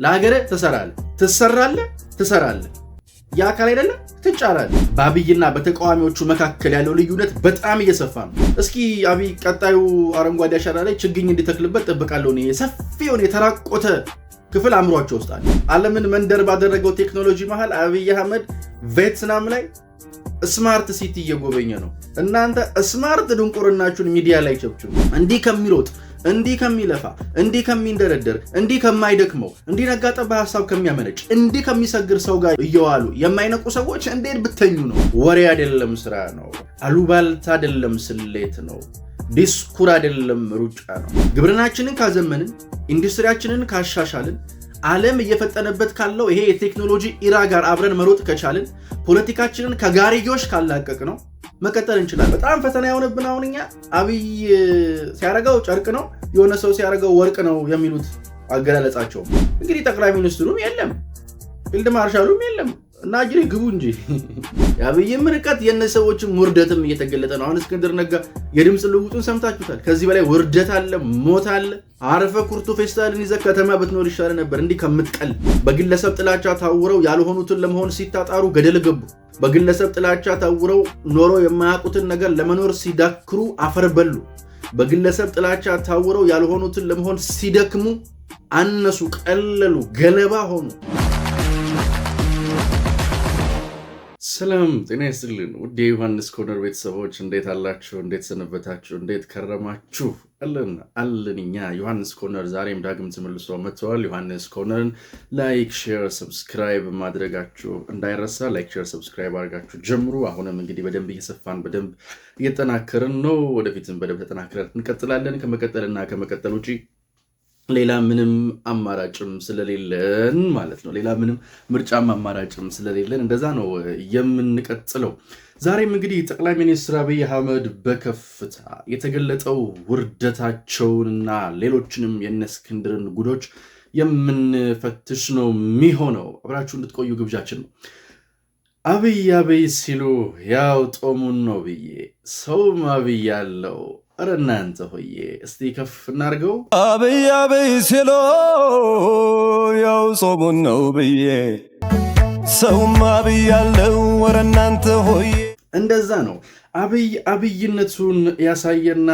ለሀገር ትሰራለህ ያ ካል አይደለ ትጫራለህ። በአብይና በተቃዋሚዎቹ መካከል ያለው ልዩነት በጣም እየሰፋ ነው። እስኪ አብይ ቀጣዩ አረንጓዴ አሻራ ላይ ችግኝ እንዲተክልበት ጠብቃለሁ። ሰፊውን የተራቆተ ክፍል አምሯቸው ውስጥ አለ። ዓለምን መንደር ባደረገው ቴክኖሎጂ መሃል አብይ አህመድ ቪየትናም ላይ ስማርት ሲቲ እየጎበኘ ነው። እናንተ ስማርት ድንቁርናችሁን ሚዲያ ላይ ቸብችቡ። እንዲህ ከሚሮጥ እንዲህ ከሚለፋ እንዲህ ከሚንደረደር እንዲህ ከማይደክመው እንዲህ ነጋጠባ ሐሳብ ከሚያመነጭ እንዲህ ከሚሰግር ሰው ጋር እየዋሉ የማይነቁ ሰዎች እንዴት ብተኙ ነው? ወሬ አይደለም ስራ ነው። አሉባልታ አይደለም ስሌት ነው። ዲስኩር አይደለም ሩጫ ነው። ግብርናችንን ካዘመንን፣ ኢንዱስትሪያችንን ካሻሻልን፣ ዓለም እየፈጠነበት ካለው ይሄ የቴክኖሎጂ ኢራ ጋር አብረን መሮጥ ከቻልን፣ ፖለቲካችንን ከጋርዮሽ ካላቀቅ ነው መቀጠል እንችላለን። በጣም ፈተና የሆነብን አሁን እኛ አብይ ሲያረጋው ጨርቅ ነው፣ የሆነ ሰው ሲያረጋው ወርቅ ነው የሚሉት አገላለጻቸው። እንግዲህ ጠቅላይ ሚኒስትሩም የለም፣ ፊልድ ማርሻሉም የለም እና አጅሬ ግቡ እንጂ የአብይም ርቀት የእነዚህ ሰዎችም ውርደትም እየተገለጠ ነው። አሁን እስክንድር ነጋ የድምፅ ልውጡን ሰምታችሁታል። ከዚህ በላይ ውርደት አለ፣ ሞት አለ። አረፈ ኩርቱ ፌስታልን ይዘህ ከተማ ብትኖር ይሻለ ነበር እንዲህ ከምትቀል። በግለሰብ ጥላቻ ታውረው ያልሆኑትን ለመሆን ሲታጣሩ ገደል ገቡ። በግለሰብ ጥላቻ ታውረው ኖሮ የማያውቁትን ነገር ለመኖር ሲዳክሩ አፈር በሉ። በግለሰብ ጥላቻ ታውረው ያልሆኑትን ለመሆን ሲደክሙ አነሱ፣ ቀለሉ፣ ገለባ ሆኑ። ሰላም ጤና ይስጥልን ውድ የዮሐንስ ኮርነር ቤተሰቦች እንዴት አላችሁ? እንዴት ሰነበታችሁ? እንዴት ከረማችሁ? አለን እኛ ዮሐንስ ኮርነር ዛሬም ዳግም ተመልሶ መጥተዋል። ዮሐንስ ኮርነርን ላይክ፣ ሼር፣ ሰብስክራይብ ማድረጋችሁ እንዳይረሳ። ላይክ፣ ሼር፣ ሰብስክራይብ አድርጋችሁ ጀምሩ። አሁንም እንግዲህ በደንብ እየሰፋን በደንብ እየጠናከርን ነው። ወደፊትም በደንብ ተጠናክረን እንቀጥላለን። ከመቀጠልና ከመቀጠል ውጪ ሌላ ምንም አማራጭም ስለሌለን ማለት ነው። ሌላ ምንም ምርጫም አማራጭም ስለሌለን እንደዛ ነው የምንቀጥለው። ዛሬም እንግዲህ ጠቅላይ ሚኒስትር አብይ አህመድ በከፍታ የተገለጠው ውርደታቸውንና ሌሎችንም የእነ እስክንድርን ጉዶች የምንፈትሽ ነው የሚሆነው። አብራችሁ እንድትቆዩ ግብዣችን ነው። አብይ ሲሉ ያው ጦሙን ነው ብዬ ሰውም አብይ ያለው አረ እናንተ ሆዬ እስቲ ከፍ እናርገው። አብይ ሲሉ ያው ጾሙን ነው ብዬ ሰውም አብይ ያለው አረ እናንተ ሆዬ። እንደዛ ነው። አብይነቱን ያሳየና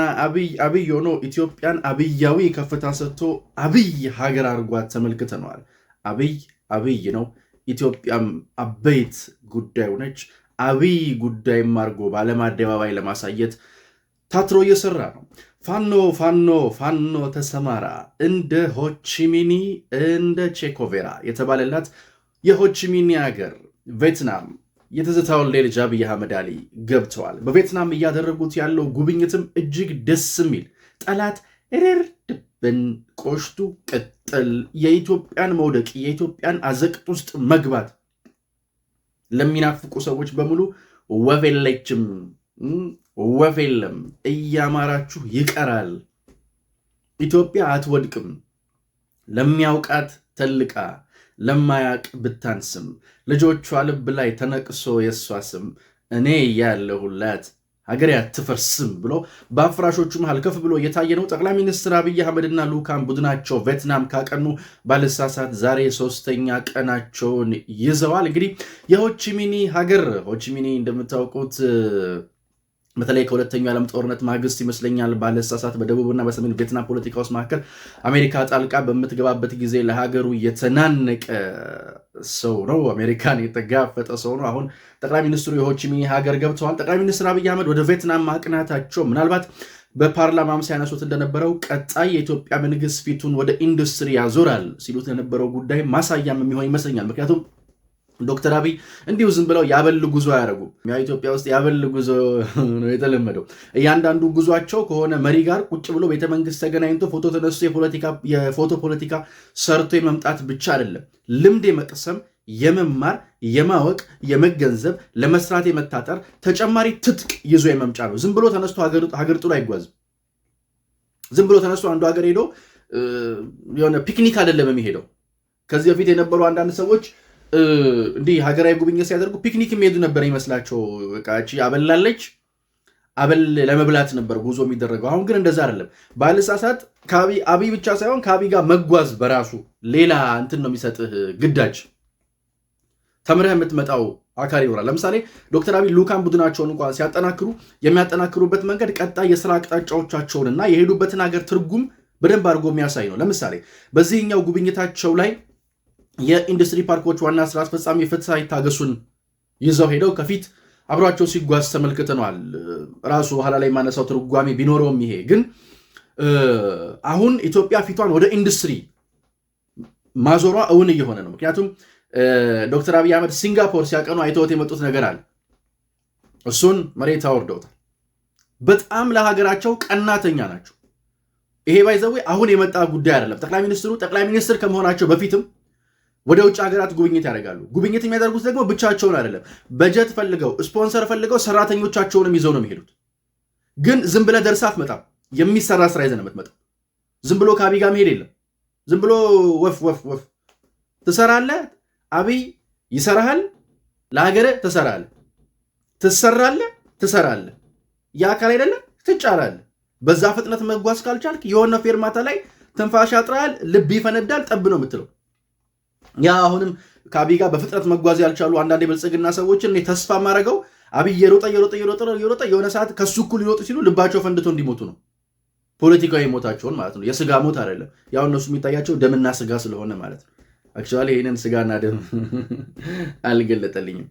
አብይ ሆኖ ኢትዮጵያን አብያዊ ከፍታ ሰጥቶ አብይ ሀገር አድርጓት ተመልክተነዋል። አብይ ነው። ኢትዮጵያም አበይት ጉዳዩ ነች። አብይ ጉዳይም አድርጎ በዓለም አደባባይ ለማሳየት ታትሮ እየሰራ ነው። ፋኖ ተሰማራ፣ እንደ ሆቺሚኒ እንደ ቼኮቬራ የተባለላት የሆቺሚኒ ሀገር ቪየትናም የትዝታውን ልጅ አብይ አህመድ አሊ ገብተዋል። በቪየትናም እያደረጉት ያለው ጉብኝትም እጅግ ደስ የሚል ጠላት እርድብን ቆሽቱ ቅጥል የኢትዮጵያን መውደቅ የኢትዮጵያን አዘቅት ውስጥ መግባት ለሚናፍቁ ሰዎች በሙሉ ወፍ የለም፣ እያማራችሁ ይቀራል። ኢትዮጵያ አትወድቅም። ለሚያውቃት ተልቃ ለማያቅ ብታንስም ልጆቿ ልብ ላይ ተነቅሶ የሷ ስም እኔ ያለሁላት ሀገሬ አትፈርስም ብሎ በአፍራሾቹ መሃል ከፍ ብሎ እየታየ ነው። ጠቅላይ ሚኒስትር አብይ አህመድና ልዑካን ቡድናቸው ቪየትናም ካቀኑ ባለሳሳት ዛሬ 3ኛ ቀናቸውን ይዘዋል። እንግዲህ የሆቺሚኒ ሀገር ሆቺሚኒ እንደምታውቁት በተለይ ከሁለተኛው ዓለም ጦርነት ማግስት ይመስለኛል ባለሳሳት በደቡብና በሰሜን ቪየትናም ፖለቲካ ውስጥ መካከል አሜሪካ ጣልቃ በምትገባበት ጊዜ ለሀገሩ የተናነቀ ሰው ነው። አሜሪካን የተጋፈጠ ሰው ነው። አሁን ጠቅላይ ሚኒስትሩ የሆቺሚኒ ሀገር ገብተዋል። ጠቅላይ ሚኒስትር አብይ አህመድ ወደ ቪየትናም ማቅናታቸው ምናልባት በፓርላማም ሲያነሱት እንደነበረው ቀጣይ የኢትዮጵያ መንግስት ፊቱን ወደ ኢንዱስትሪ ያዞራል ሲሉት የነበረው ጉዳይ ማሳያም የሚሆን ይመስለኛል። ምክንያቱም ዶክተር አብይ እንዲሁ ዝም ብለው ያበል ጉዞ አያደርጉም። ኢትዮጵያ ውስጥ ያበል ጉዞ ነው የተለመደው። እያንዳንዱ ጉዟቸው ከሆነ መሪ ጋር ቁጭ ብሎ ቤተመንግስት ተገናኝቶ ፎቶ ተነስቶ የፎቶ ፖለቲካ ሰርቶ የመምጣት ብቻ አይደለም። ልምድ የመቅሰም የመማር የማወቅ የመገንዘብ ለመስራት የመታጠር ተጨማሪ ትጥቅ ይዞ የመምጫ ነው። ዝም ብሎ ተነስቶ ሀገር ጥሎ አይጓዝም። ዝም ብሎ ተነስቶ አንዱ ሀገር ሄዶ የሆነ ፒክኒክ አይደለም የሚሄደው። ከዚህ በፊት የነበሩ አንዳንድ ሰዎች እንዲህ ሀገራዊ ጉብኝት ሲያደርጉ ፒክኒክ የሚሄዱ ነበር ይመስላቸው። እቃቺ አበላለች አበል ለመብላት ነበር ጉዞ የሚደረገው። አሁን ግን እንደዛ አይደለም። ባልሳሳት አብይ ብቻ ሳይሆን ከአብይ ጋር መጓዝ በራሱ ሌላ እንትን ነው የሚሰጥህ ግዳጅ። ተምረህ የምትመጣው አካል ይኖራል። ለምሳሌ ዶክተር አብይ ልዑካን ቡድናቸውን እንኳን ሲያጠናክሩ የሚያጠናክሩበት መንገድ ቀጣይ የስራ አቅጣጫዎቻቸውንና የሄዱበትን ሀገር ትርጉም በደንብ አድርጎ የሚያሳይ ነው። ለምሳሌ በዚህኛው ጉብኝታቸው ላይ የኢንዱስትሪ ፓርኮች ዋና ስራ አስፈጻሚ ፍትሐ ይታገሱን ይዘው ሄደው ከፊት አብሯቸው ሲጓዝ ተመልክተነዋል። ራሱ ኋላ ላይ ማነሳው ትርጓሜ ቢኖረውም ይሄ ግን አሁን ኢትዮጵያ ፊቷን ወደ ኢንዱስትሪ ማዞሯ እውን እየሆነ ነው። ምክንያቱም ዶክተር አብይ አህመድ ሲንጋፖር ሲያቀኑ አይተውት የመጡት ነገር አለ። እሱን መሬት አወርደውታል። በጣም ለሀገራቸው ቀናተኛ ናቸው። ይሄ ባይዘዌ አሁን የመጣ ጉዳይ አይደለም። ጠቅላይ ሚኒስትሩ ጠቅላይ ሚኒስትር ከመሆናቸው በፊትም ወደ ውጭ ሀገራት ጉብኝት ያደርጋሉ። ጉብኝት የሚያደርጉት ደግሞ ብቻቸውን አይደለም። በጀት ፈልገው ስፖንሰር ፈልገው ሰራተኞቻቸውንም ይዘው ነው የሚሄዱት። ግን ዝም ብለህ ደርሰህ አትመጣም። የሚሰራ ስራ ይዘህ ነው የምትመጣው። ዝም ብሎ ከአብይ ጋር መሄድ የለም። ዝም ብሎ ወፍ ወፍ ወፍ ትሰራለህ። አብይ ይሰራሃል፣ ለሀገርህ ትሰራለህ፣ ትሰራለህ። ያ አካል አይደለም ትጫራለህ። በዛ ፍጥነት መጓዝ ካልቻልክ የሆነ ፌርማታ ላይ ትንፋሽ ያጥራል፣ ልብ ይፈነዳል፣ ጠብ ነው የምትለው። ያ አሁንም ከአብይ ጋር በፍጥነት መጓዝ ያልቻሉ አንዳንድ የብልጽግና ሰዎችን እኔ ተስፋ ማድረገው አብይ የሮጠ የሆነ ሰዓት ከሱ እኩል ሊወጡ ሲሉ ልባቸው ፈንድቶ እንዲሞቱ ነው። ፖለቲካዊ ሞታቸውን ማለት ነው። የስጋ ሞት አይደለም። ያው እነሱ የሚታያቸው ደምና ስጋ ስለሆነ ማለት ነው። አክቹዋሊ ይህንን ስጋና ደም አልገለጠልኝም።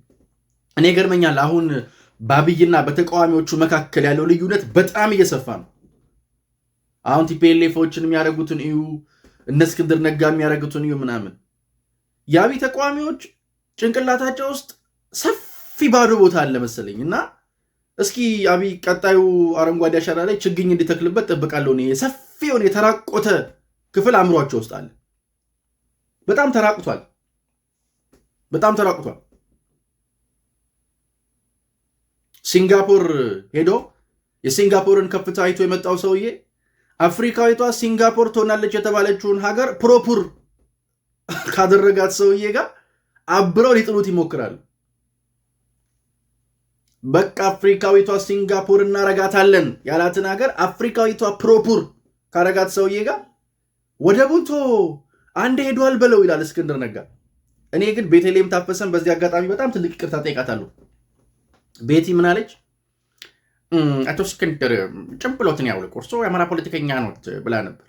እኔ ገርመኛል። አሁን በአብይና በተቃዋሚዎቹ መካከል ያለው ልዩነት በጣም እየሰፋ ነው። አሁን ቲፒኤልኤፎችን የሚያደርጉትን እዩ፣ እነ እስክንድር ነጋ የሚያደርጉትን እዩ ምናምን። የአብይ ተቃዋሚዎች ጭንቅላታቸው ውስጥ ሰፊ ባዶ ቦታ አለ መሰለኝ እና እስኪ አብይ ቀጣዩ አረንጓዴ አሻራ ላይ ችግኝ እንዲተክልበት ጠብቃለሁ። ሰፊ የሆነ የተራቆተ ክፍል አእምሯቸው ውስጥ አለ። በጣም ተራቁቷል። ሲንጋፖር ሄዶ የሲንጋፖርን ከፍታ አይቶ የመጣው ሰውዬ አፍሪካዊቷ ሲንጋፖር ትሆናለች የተባለችውን ሀገር ፕሮፑር ካደረጋት ሰውዬ ጋር አብረው ሊጥሉት ይሞክራሉ። በቃ አፍሪካዊቷ ሲንጋፖር እናረጋታለን ያላትን ሀገር አፍሪካዊቷ ፕሮፑር ካረጋት ሰውዬ ጋር ወደ ቡንቶ አንድ ሄዷል በለው ይላል እስክንድር ነጋ። እኔ ግን ቤተልሔም ታፈሰን በዚህ አጋጣሚ በጣም ትልቅ ይቅርታ ጠይቃታለሁ። ቤቲ ምን አለች? አቶ እስክንድር ጭምብሎትን ያውልቁ፣ እርስዎ የአማራ ፖለቲከኛ ኖት ብላ ነበር።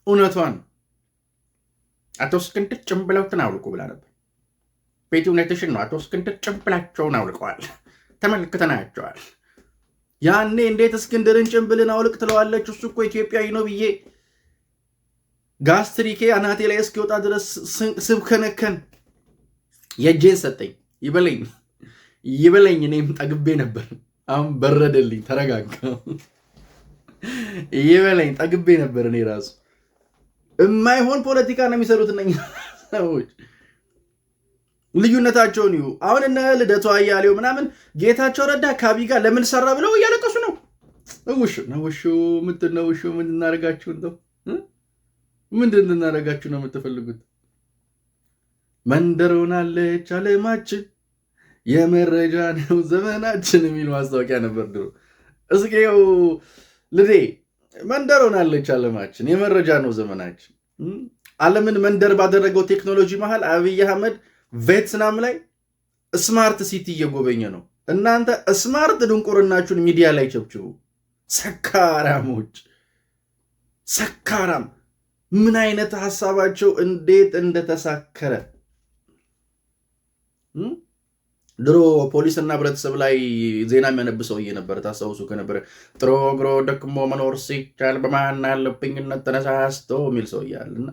እውነቷን አቶ እስክንድር ጭምብሎትን አውልቁ ብላ ነበር። ቤቲ እውነትሽን ነው። አቶ እስክንድር ጭምብላቸውን አውልቀዋል፣ ተመልክተናቸዋል። ያኔ እንዴት እስክንድርን ጭምብልን አውልቅ ትለዋለች? እሱ እኮ ኢትዮጵያዊ ነው ብዬ ጋስትሪኬ አናቴ ላይ እስኪወጣ ድረስ ስብከነከን የእጄን ሰጠኝ። ይበለኝ እኔም ጠግቤ ነበር። አሁን በረደልኝ፣ ተረጋጋ። ይበለኝ ጠግቤ ነበር። እኔ ራሱ የማይሆን ፖለቲካ ነው የሚሰሩት እነኛ ሰዎች። ልዩነታቸውን ይሁ አሁን እነ ልደቱ አያሌው ምናምን ጌታቸው ረዳ ከአብይ ጋር ለምን ሰራ ብለው እያለቀሱ ነው። ውሹ ምን እናደርጋችሁ ነው? ምንድን እናደርጋችሁ ነው የምትፈልጉት? መንደር ሆናለች አለማችን፣ የመረጃ ነው ዘመናችን የሚል ማስታወቂያ ነበር ድሮ። እስኪው ልዴ መንደር ሆናለች አለማችን፣ የመረጃ ነው ዘመናችን። ዓለምን መንደር ባደረገው ቴክኖሎጂ መሃል አብይ አህመድ ቬትናም ላይ ስማርት ሲቲ እየጎበኘ ነው። እናንተ ስማርት ድንቁርናችሁን ሚዲያ ላይ ቸብችቡ። ሰካራሞች፣ ሰካራም ምን አይነት ሐሳባቸው እንዴት እንደተሳከረ። ድሮ ፖሊስና ህብረተሰብ ላይ ዜና የሚያነብ ሰውዬ ነበር፣ ታስታውሱ ከነበረ። ጥሮ ግሮ ደክሞ መኖር ሲቻል በማን አለብኝነት ተነሳስቶ የሚል ሰውዬ አለና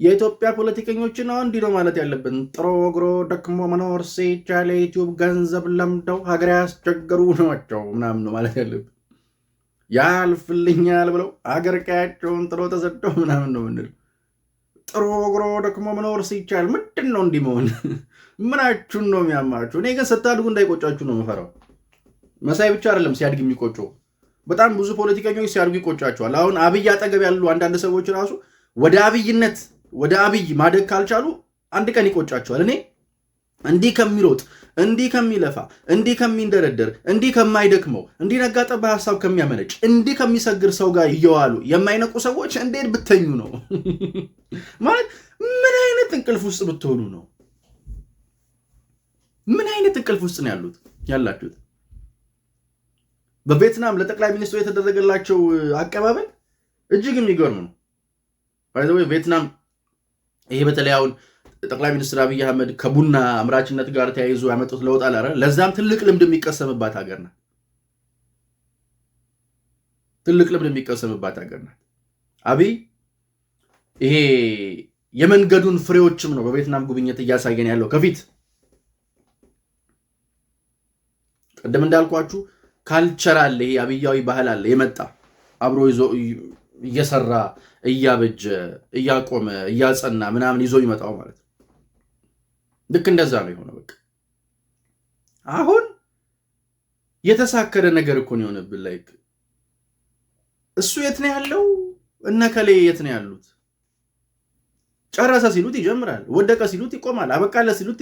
የኢትዮጵያ ፖለቲከኞችን አሁን እንዲህ ነው ማለት ያለብን። ጥሮ ግሮ ደክሞ መኖር ሲቻል የዩቲዩብ ገንዘብ ለምደው ሀገር ያስቸገሩ ናቸው ምናምን ነው ማለት ያለብን። ያልፍልኛል ብለው ሀገር ቀያቸውን ጥሎ ተሰደው ምናምን ነው ምንል። ጥሮ ግሮ ደክሞ መኖር ሲቻል ምንድን ነው እንዲህ መሆን? ምናችሁን ነው የሚያማችሁ? እኔ ግን ስታድጉ እንዳይቆጫችሁ ነው የምፈራው። መሳይ ብቻ አይደለም ሲያድግ የሚቆጨው፣ በጣም ብዙ ፖለቲከኞች ሲያድጉ ይቆጫቸዋል። አሁን አብይ አጠገብ ያሉ አንዳንድ ሰዎች ራሱ ወደ አብይ ማደግ ካልቻሉ አንድ ቀን ይቆጫቸዋል። እኔ እንዲህ ከሚሮጥ እንዲህ ከሚለፋ እንዲህ ከሚንደረደር እንዲህ ከማይደክመው እንዲህ ነጋጠባ ሀሳብ ከሚያመነጭ እንዲህ ከሚሰግር ሰው ጋር እየዋሉ የማይነቁ ሰዎች እንዴት ብተኙ ነው? ማለት ምን አይነት እንቅልፍ ውስጥ ብትሆኑ ነው? ምን አይነት እንቅልፍ ውስጥ ነው ያላችሁት? በቪየትናም ለጠቅላይ ሚኒስትሩ የተደረገላቸው አቀባበል እጅግ የሚገርም ነው። ቪየትናም ይሄ በተለይ አሁን ጠቅላይ ሚኒስትር አብይ አህመድ ከቡና አምራችነት ጋር ተያይዞ ያመጡት ለውጥ አለ። ለዛም ትልቅ ልምድ የሚቀሰምባት ሀገር ናት። ትልቅ ልምድ የሚቀሰምባት ሀገር ናት። አብይ ይሄ የመንገዱን ፍሬዎችም ነው በቪየትናም ጉብኝት እያሳየን ያለው። ከፊት ቀደም እንዳልኳችሁ ካልቸር አለ፣ ይሄ አብያዊ ባህል አለ የመጣ አብሮ ይዞ እየሰራ እያበጀ እያቆመ እያጸና ምናምን ይዞ ይመጣው ማለት ነው። ልክ እንደዛ ነው የሆነው። በቃ አሁን የተሳከረ ነገር እኮ ነው የሆነብን። ላይክ እሱ የት ነው ያለው? እነ ከሌ የት ነው ያሉት? ጨረሰ ሲሉት ይጀምራል፣ ወደቀ ሲሉት ይቆማል፣ አበቃለ ሲሉት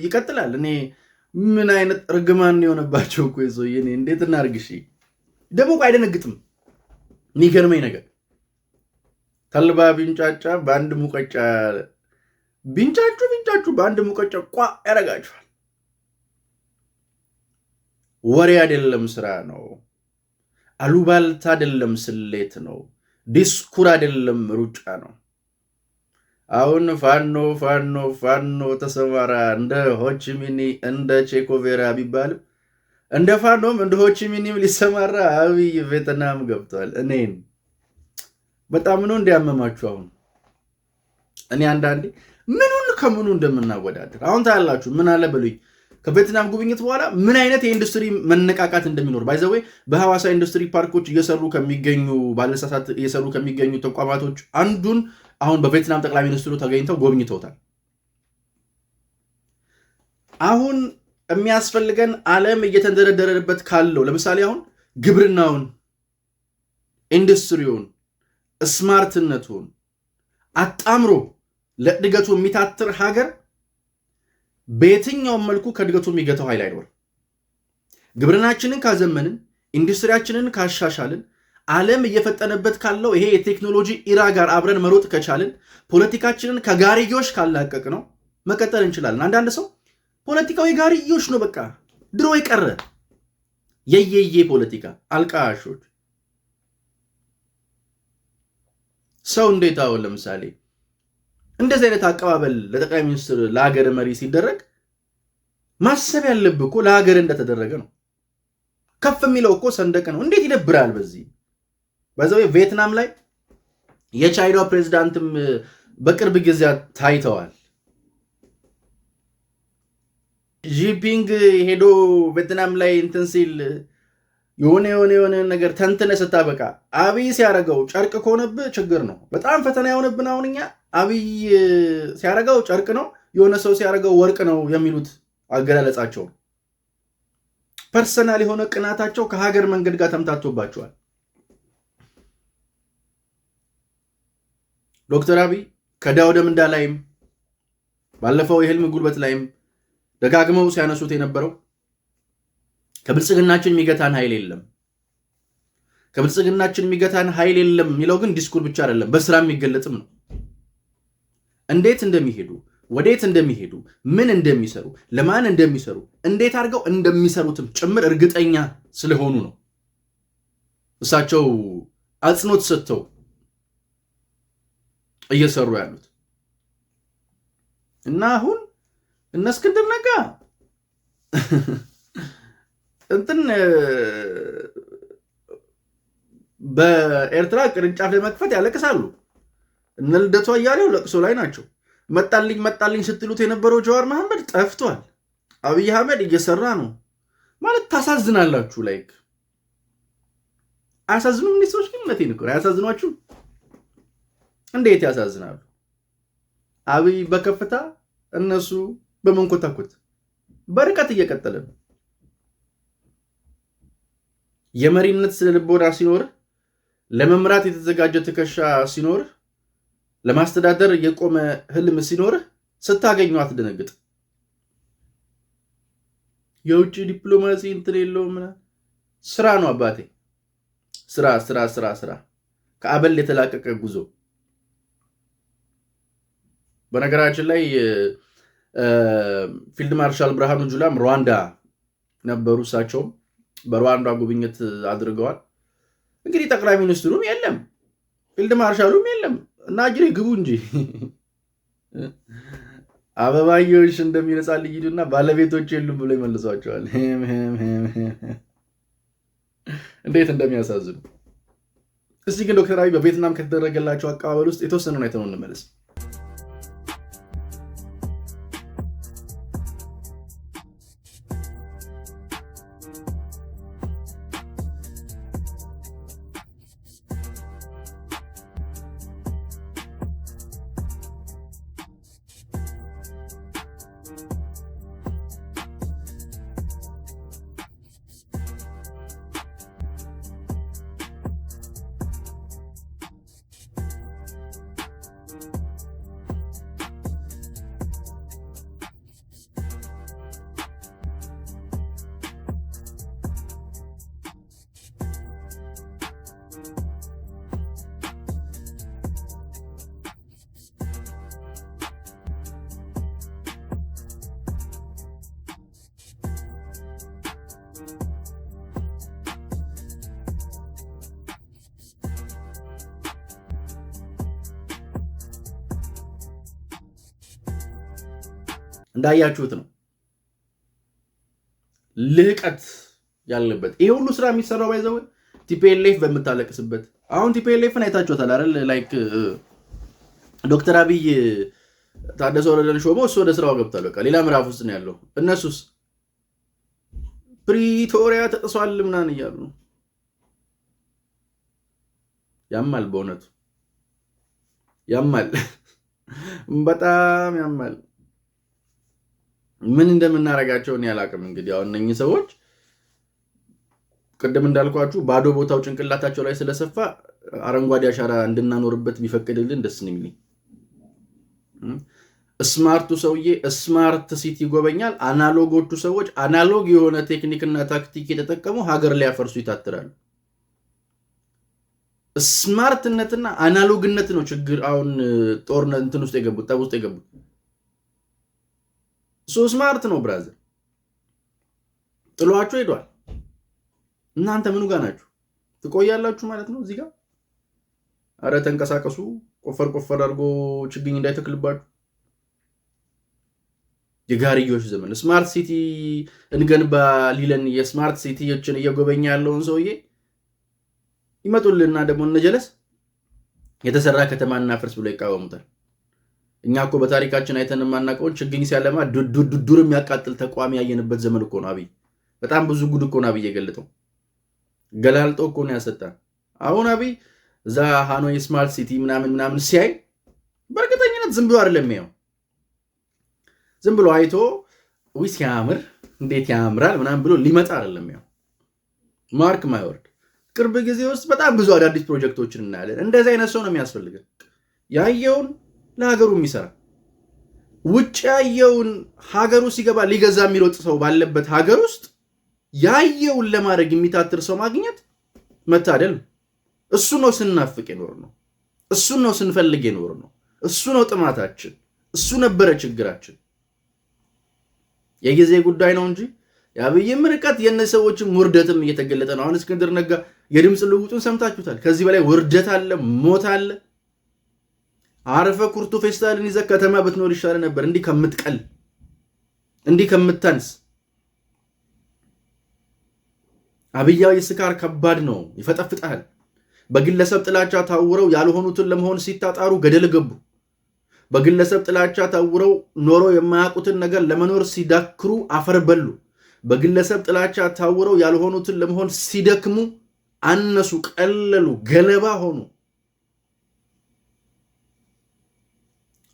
ይቀጥላል። እኔ ምን አይነት እርግማን የሆነባቸው እኮ ይዞ እኔ እንዴት እናርግሽ? ደግሞ እኮ አይደነግጥም። የሚገርመኝ ነገር ተልባ ቢንጫጫ በአንድ ሙቀጫ ቢንጫጩ በአንድ ሙቀጫ ቋ ያረጋችኋል። ወሬ አይደለም ስራ ነው። አሉባልታ አይደለም ስሌት ነው። ዲስኩር አይደለም ሩጫ ነው። አሁን ፋኖ ተሰማራ እንደ ሆቺሚኒ እንደ ቼኮቬራ ቢባልም እንደ ፋኖም እንደ ሆቺሚኒም ሊሰማራ አብይ ቪየትናም ገብቷል። እኔን በጣም ነው እንዲያመማችሁ። አሁን እኔ አንዳንዴ ምኑን ከምኑ እንደምናወዳደር አሁን ታያላችሁ። ምን አለ በሉኝ ከቪየትናም ጉብኝት በኋላ ምን አይነት የኢንዱስትሪ መነቃቃት እንደሚኖር ባይዘዌ በሐዋሳ ኢንዱስትሪ ፓርኮች እየሰሩ ከሚገኙ ተቋማቶች አንዱን አሁን በቪየትናም ጠቅላይ ሚኒስትሩ ተገኝተው ጎብኝተውታል። አሁን የሚያስፈልገን ዓለም እየተንደረደረበት ካለው ለምሳሌ አሁን ግብርናውን፣ ኢንዱስትሪውን፣ ስማርትነቱን አጣምሮ ለእድገቱ የሚታትር ሀገር በየትኛውም መልኩ ከእድገቱ የሚገተው ኃይል አይኖርም። ግብርናችንን ካዘመንን፣ ኢንዱስትሪያችንን ካሻሻልን፣ ዓለም እየፈጠነበት ካለው ይሄ የቴክኖሎጂ ኢራ ጋር አብረን መሮጥ ከቻልን፣ ፖለቲካችንን ከጋርዮሽ ካላቀቅ ነው መቀጠል እንችላለን። አንዳንድ ሰው ፖለቲካዊ ጋርዮሽ ነው በቃ ድሮ የቀረ የየየ ፖለቲካ አልቃሾች። ሰው እንዴት አሁን ለምሳሌ እንደዚህ አይነት አቀባበል ለጠቅላይ ሚኒስትር ለሀገር መሪ ሲደረግ ማሰብ ያለብህ እኮ ለሀገር እንደተደረገ ነው። ከፍ የሚለው እኮ ሰንደቅ ነው። እንዴት ይደብራል። በዛው ቪየትናም ላይ የቻይናው ፕሬዝዳንትም በቅርብ ጊዜ ታይተዋል። ጂፒንግ ሄዶ ቪየትናም ላይ እንትን ሲል የሆነ ነገር ተንትነ ስታበቃ አብይ ሲያረገው ጨርቅ ከሆነብህ ችግር ነው። በጣም ፈተና የሆነብን አሁን እኛ አብይ ሲያረገው ጨርቅ ነው፣ የሆነ ሰው ሲያረገው ወርቅ ነው የሚሉት አገላለጻቸው። ፐርሰናል የሆነ ቅናታቸው ከሀገር መንገድ ጋር ተምታቶባቸዋል። ዶክተር አብይ ከዳውደ ምንዳ ላይም ባለፈው የህልም ጉልበት ላይም ደጋግመው ሲያነሱት የነበረው ከብልጽግናችን የሚገታን ኃይል የለም። ከብልጽግናችን የሚገታን ኃይል የለም የሚለው ግን ዲስኩር ብቻ አይደለም፣ በስራ የሚገለጥም ነው። እንዴት እንደሚሄዱ፣ ወዴት እንደሚሄዱ፣ ምን እንደሚሰሩ፣ ለማን እንደሚሰሩ፣ እንዴት አድርገው እንደሚሰሩትም ጭምር እርግጠኛ ስለሆኑ ነው እሳቸው አጽንኦት ሰጥተው እየሰሩ ያሉት። እና አሁን እነ እስክንድር ነጋ እንትን በኤርትራ ቅርንጫፍ ለመክፈት ያለቅሳሉ። እነ ልደቱ አያሌው ለቅሶ ላይ ናቸው። መጣልኝ ስትሉት የነበረው ጀዋር መሐመድ ጠፍቷል። አብይ አህመድ እየሰራ ነው ማለት ታሳዝናላችሁ። ላይክ አያሳዝኑም? እነዚህ ሰዎች ግን እውነቴን እኮ አያሳዝኗችሁ? እንዴት ያሳዝናሉ? አብይ በከፍታ እነሱ በመንኮታኮት በርቀት እየቀጠለ ነው። የመሪነት ስነ ልቦና ሲኖርህ፣ ለመምራት የተዘጋጀ ትከሻ ሲኖርህ፣ ለማስተዳደር የቆመ ህልም ሲኖርህ ስታገኘው አትደነግጥ። የውጭ ዲፕሎማሲ እንትን የለውም። ስራ ነው አባቴ፣ ስራ ከአበል የተላቀቀ ጉዞ። በነገራችን ላይ ፊልድ ማርሻል ብርሃኑ ጁላም ሩዋንዳ ነበሩ። እሳቸውም በሩዋንዳ ጉብኝት አድርገዋል። እንግዲህ ጠቅላይ ሚኒስትሩም የለም ፊልድ ማርሻሉም የለም እና ጅሬ ግቡ እንጂ አበባዮሽ እንደሚነጻ ልይዱና ባለቤቶች የሉም ብሎ ይመልሷቸዋል። እንዴት እንደሚያሳዝኑ። እስቲ ግን ዶክተር አብይ በቪየትናም ከተደረገላቸው አቀባበል ውስጥ የተወሰነውን አይተነው እንመለስ። እንዳያችሁት ነው ልህቀት ያለበት ይሄ ሁሉ ስራ የሚሰራው ባይዘው ቲፒኤልኤፍ በምታለቅስበት። አሁን ቲፒኤልኤፍን አይታችሁታል አይደል? ላይክ ዶክተር አብይ ታደሰ ወረደን ሾሞ እሱ ወደ ስራው ገብቷል። በቃ ሌላ ምዕራፍ ውስጥ ነው ያለው። እነሱስ ፕሪቶሪያ ተጥሷል ምናምን እያሉ ነው። ያማል፣ በእውነቱ ያማል፣ በጣም ያማል። ምን እንደምናረጋቸው እኔ አላቅም። እንግዲህ አሁን እነኚህ ሰዎች ቅድም እንዳልኳችሁ ባዶ ቦታው ጭንቅላታቸው ላይ ስለሰፋ አረንጓዴ አሻራ እንድናኖርበት ቢፈቅድልን ደስ ነው የሚለኝ። ስማርቱ ሰውዬ ስማርት ሲቲ ይጎበኛል። አናሎጎቹ ሰዎች አናሎግ የሆነ ቴክኒክና ታክቲክ የተጠቀሙ ሀገር ሊያፈርሱ ይታትራሉ። ስማርትነትና አናሎግነት ነው ችግር። አሁን ጦርነት እንትን ውስጥ የገቡት ጠብ ውስጥ የገቡት ስማርት ነው ብራዘር፣ ጥሏቸው ሄዷል። እናንተ ምኑ ጋር ናችሁ? ትቆያላችሁ ማለት ነው እዚህ ጋር። አረ ተንቀሳቀሱ፣ ቆፈር አድርጎ ችግኝ እንዳይተክልባችሁ። የጋርዮሽ ዘመን ስማርት ሲቲ እንገንባ ሊለን የስማርት ሲቲዎችን እየጎበኛ ያለውን ሰውዬ ይመጡልና ደግሞ እነጀለስ የተሰራ ከተማ እናፍርስ ብሎ ይቃወሙታል። እኛ እኮ በታሪካችን አይተን የማናውቀውን ችግኝ ሲያለማ ዱር የሚያቃጥል ተቋም ያየንበት ዘመን እኮ ነው አብይ። በጣም ብዙ ጉድ እኮ ነው አብይ የገለጠው፣ ገላልጦ እኮ ነው ያሰጣን። አሁን አብይ እዛ ሃኖይ ስማርት ሲቲ ምናምን ሲያይ በእርግጠኝነት ዝም ብሎ አይደለም ያው፣ ዝም ብሎ አይቶ ዊ ሲያምር እንዴት ያምራል ምናምን ብሎ ሊመጣ አይደለም ያው። ማርክ ማይወርድ ቅርብ ጊዜ ውስጥ በጣም ብዙ አዳዲስ ፕሮጀክቶችን እናያለን። እንደዚህ አይነት ሰው ነው የሚያስፈልገን፣ ያየውን ለሀገሩ የሚሰራ። ውጭ ያየውን ሀገሩ ሲገባ ሊገዛ የሚሮጥ ሰው ባለበት ሀገር ውስጥ ያየውን ለማድረግ የሚታትር ሰው ማግኘት መታደል ነው። እሱ ነው ስናፍቅ የኖር ነው። እሱ ነው ስንፈልግ የኖር ነው። እሱ ነው ጥማታችን። እሱ ነበረ ችግራችን። የጊዜ ጉዳይ ነው እንጂ የአብይም ርቀት የእነዚህ ሰዎችም ውርደትም እየተገለጠ ነው። አሁን እስክንድር ነጋ የድምፅ ልውጡን ሰምታችሁታል። ከዚህ በላይ ውርደት አለ፣ ሞት አለ። አረፈ ኩርቱ ፌስታልን ይዘህ ከተማ ብትኖር ይሻለ ነበር፣ እንዲህ ከምትቀል፣ እንዲህ ከምታንስ። አብያዊ ስካር ከባድ ነው፣ ይፈጠፍጣል። በግለሰብ ጥላቻ ታውረው ያልሆኑትን ለመሆን ሲታጣሩ ገደል ገቡ። በግለሰብ ጥላቻ ታውረው ኖሮ የማያውቁትን ነገር ለመኖር ሲዳክሩ አፈር በሉ። በግለሰብ ጥላቻ ታውረው ያልሆኑትን ለመሆን ሲደክሙ አነሱ፣ ቀለሉ፣ ገለባ ሆኑ።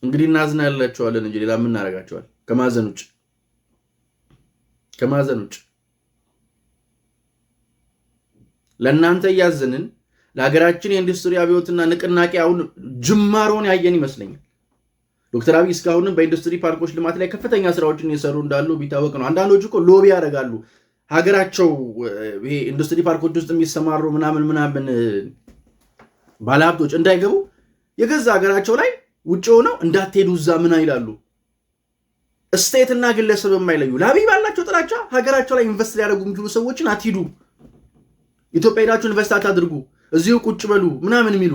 እንግዲህ እናዝናላቸዋለን እንጂ ሌላ ምን እናደርጋቸዋል? ከማዘን ውጭ ለእናንተ እያዘንን ለሀገራችን የኢንዱስትሪ አብዮትና ንቅናቄ አሁን ጅማሮን ያየን ይመስለኛል። ዶክተር አብይ እስካሁንም በኢንዱስትሪ ፓርኮች ልማት ላይ ከፍተኛ ስራዎችን እየሰሩ እንዳሉ ቢታወቅ ነው። አንዳንዶቹ እኮ ሎቢ ያደርጋሉ ሀገራቸው ይሄ ኢንዱስትሪ ፓርኮች ውስጥ የሚሰማሩ ምናምን ባለሀብቶች እንዳይገቡ የገዛ ሀገራቸው ላይ ውጭ ሆነው እንዳትሄዱ እዛ ምን ይላሉ። ስቴትና ግለሰብ የማይለዩ ለአብይ ባላቸው ጥላቻ ሀገራቸው ላይ ኢንቨስት ሊያደርጉ የሚችሉ ሰዎችን አትሂዱ፣ ኢትዮጵያ ሄዳችሁ ኢንቨስት አታድርጉ፣ እዚሁ ቁጭ በሉ ምናምን የሚሉ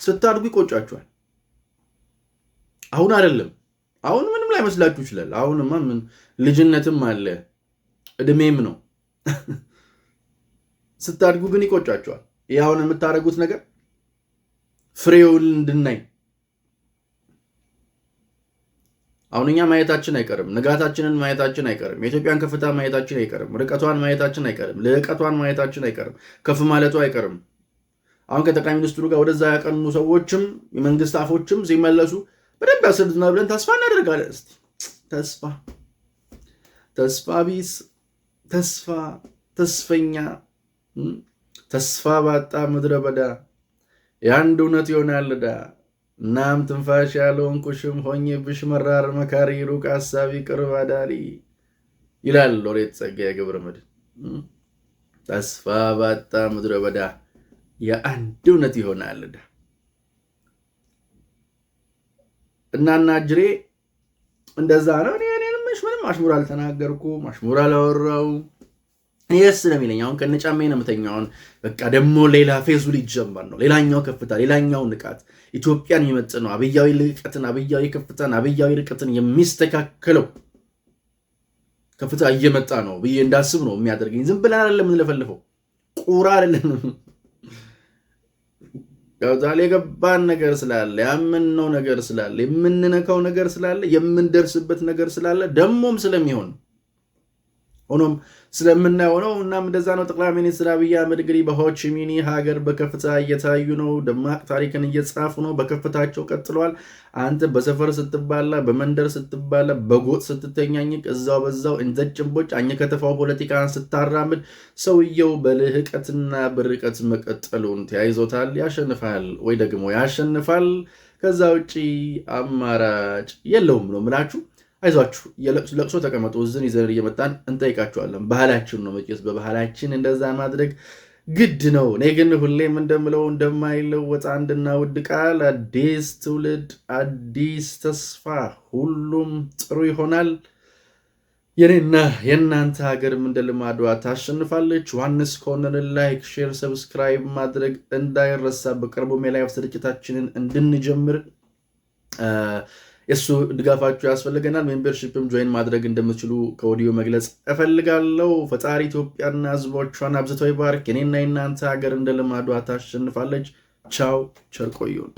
ስታድጉ ይቆጫቸዋል። አሁን አይደለም፣ አሁን ምንም ላይ መስላችሁ ይችላል። አሁንማ ምን ልጅነትም አለ እድሜም ነው። ስታድጉ ግን ይቆጫቸዋል። ይህ አሁን የምታደርጉት ነገር ፍሬውን እንድናይ አሁን እኛ ማየታችን አይቀርም፣ ንጋታችንን ማየታችን አይቀርም፣ የኢትዮጵያን ከፍታ ማየታችን አይቀርም፣ ርቀቷን ማየታችን አይቀርም፣ ልዕቀቷን ማየታችን አይቀርም፣ ከፍ ማለቱ አይቀርም። አሁን ከጠቅላይ ሚኒስትሩ ጋር ወደዛ ያቀኑ ሰዎችም የመንግስት አፎችም ሲመለሱ በደንብ ያስረዱናል ብለን ተስፋ እናደርጋለን። እስቲ ተስፋ ቢስ ተስፈኛ ተስፋ ባጣ ምድረ በዳ የአንድ እውነት ይሆናል ዕዳ እናም ትንፋሽ ያለውን ቁሽም ሆኜብሽ መራር መካሪ ሩቅ አሳቢ ቅርብ አዳሪ ይላል ሎሬት ጸጋዬ ገብረመድኅን። ተስፋ ባጣ ምድረ በዳ የአንድ እውነት ይሆናል ዕዳ። እናና ጅሬ እንደዛ ነው። እኔንም ምንም አሽሙር አልተናገርኩም፣ አሽሙር አላወራው። የስ ስለሚለኝ አሁን ከነጫሜ ነው የምተኛውን። በቃ ደግሞ ሌላ ፌዙ ሊጀመር ነው። ሌላኛው ከፍታ፣ ሌላኛው ንቃት፣ ኢትዮጵያን የሚመጥነው አብያዊ ልቀትን፣ አብያዊ ከፍታን፣ አብያዊ ርቀትን የሚስተካከለው ከፍታ እየመጣ ነው ብዬ እንዳስብ ነው የሚያደርገኝ። ዝም ብለን አይደለም የምንለፈልፈው፣ ቁራ አይደለም። ዛሬ የገባን ነገር ስላለ፣ ያምንነው ነገር ስላለ፣ የምንነካው ነገር ስላለ፣ የምንደርስበት ነገር ስላለ ደሞም ስለሚሆን ሆኖም ስለምናየው ነው። እናም እንደዛ ነው። ጠቅላይ ሚኒስትር አብይ አህመድ እንግዲህ በሆቺሚኒ ሀገር በከፍታ እየታዩ ነው። ደማቅ ታሪክን እየጻፉ ነው። በከፍታቸው ቀጥለዋል። አንተ በሰፈር ስትባላ፣ በመንደር ስትባላ፣ በጎጥ ስትተኛኝቅ፣ እዛው በዛው እንዘጭንቦች አኘ ከተፋው ፖለቲካን ስታራምድ ሰውየው በልህቀትና በርቀት መቀጠሉን ተያይዞታል። ያሸንፋል ወይ ደግሞ ያሸንፋል። ከዛ ውጪ አማራጭ የለውም ነው ምላችሁ። አይዟችሁ፣ ለቅሶ ተቀመጡ። እዝን ይዘን እየመጣን እንጠይቃችኋለን። ባህላችን ነው መቼስ፣ በባህላችን እንደዛ ማድረግ ግድ ነው። እኔ ግን ሁሌም እንደምለው እንደማይለወጥ አንድና ውድ ቃል፣ አዲስ ትውልድ፣ አዲስ ተስፋ፣ ሁሉም ጥሩ ይሆናል። የኔና የእናንተ ሀገርም እንደ ልማዷ ታሸንፋለች። ዮሐንስ ኮርነርን ላይክ፣ ሼር፣ ሰብስክራይብ ማድረግ እንዳይረሳ። በቅርቡም የላይቭ ስርጭታችንን እንድንጀምር የሱ ድጋፋችሁ ያስፈልገናል። ሜምበርሺፕም ጆይን ማድረግ እንደምትችሉ ከወዲዮ መግለጽ እፈልጋለሁ። ፈጣሪ ኢትዮጵያና ሕዝቦቿን አብዝቶ ይባርክ። የኔና የእናንተ ሀገር እንደ ልማዷ ታሸንፋለች። ቻው፣ ቸር ቆዩን።